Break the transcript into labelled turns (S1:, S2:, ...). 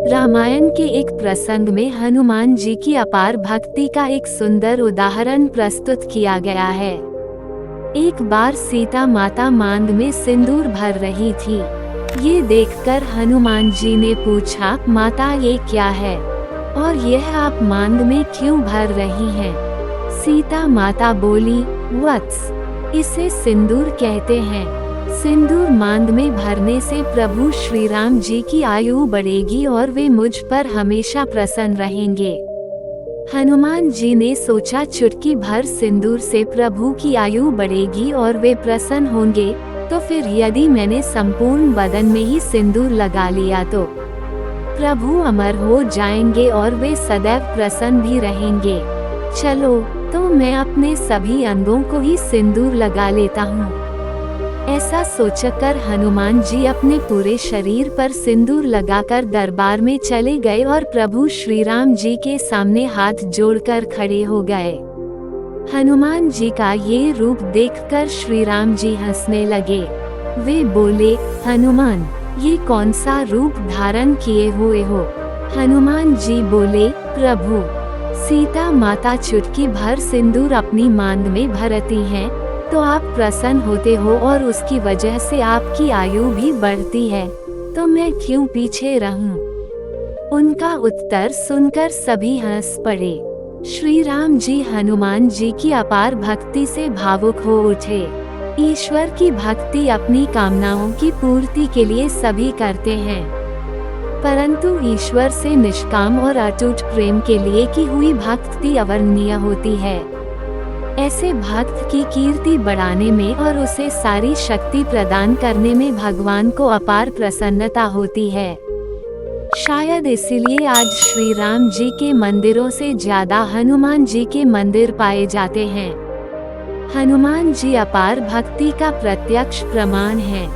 S1: रामायण के एक प्रसंग में हनुमान जी की अपार भक्ति का एक सुंदर उदाहरण प्रस्तुत किया गया है। एक बार सीता माता मांद में सिंदूर भर रही थी। ये देखकर हनुमान जी ने पूछा, माता ये क्या है और यह आप मांद में क्यों भर रही हैं? सीता माता बोली, वत्स, इसे सिंदूर कहते हैं। सिंदूर मांद में भरने से प्रभु श्री राम जी की आयु बढ़ेगी और वे मुझ पर हमेशा प्रसन्न रहेंगे। हनुमान जी ने सोचा, चुटकी भर सिंदूर से प्रभु की आयु बढ़ेगी और वे प्रसन्न होंगे, तो फिर यदि मैंने संपूर्ण बदन में ही सिंदूर लगा लिया तो प्रभु अमर हो जाएंगे और वे सदैव प्रसन्न भी रहेंगे। चलो, तो मैं अपने सभी अंगों को ही सिंदूर लगा लेता हूँ। ऐसा सोचकर हनुमान जी अपने पूरे शरीर पर सिंदूर लगाकर दरबार में चले गए और प्रभु श्री राम जी के सामने हाथ जोड़कर खड़े हो गए। हनुमान जी का ये रूप देखकर श्री राम जी हंसने लगे। वे बोले, हनुमान, ये कौन सा रूप धारण किए हुए हो? हनुमान जी बोले, प्रभु, सीता माता चुटकी भर सिंदूर अपनी मांद में भरती हैं, तो आप प्रसन्न होते हो और उसकी वजह से आपकी आयु भी बढ़ती है, तो मैं क्यों पीछे रहूं? उनका उत्तर सुनकर सभी हंस पड़े। श्री राम जी हनुमान जी की अपार भक्ति से भावुक हो उठे। ईश्वर की भक्ति अपनी कामनाओं की पूर्ति के लिए सभी करते हैं, परंतु ईश्वर से निष्काम और अटूट प्रेम के लिए की हुई भक्ति अवर्णनीय होती है। ऐसे भक्त की कीर्ति बढ़ाने में और उसे सारी शक्ति प्रदान करने में भगवान को अपार प्रसन्नता होती है। शायद इसीलिए आज श्री राम जी के मंदिरों से ज्यादा हनुमान जी के मंदिर पाए जाते हैं। हनुमान जी अपार भक्ति का प्रत्यक्ष प्रमाण है।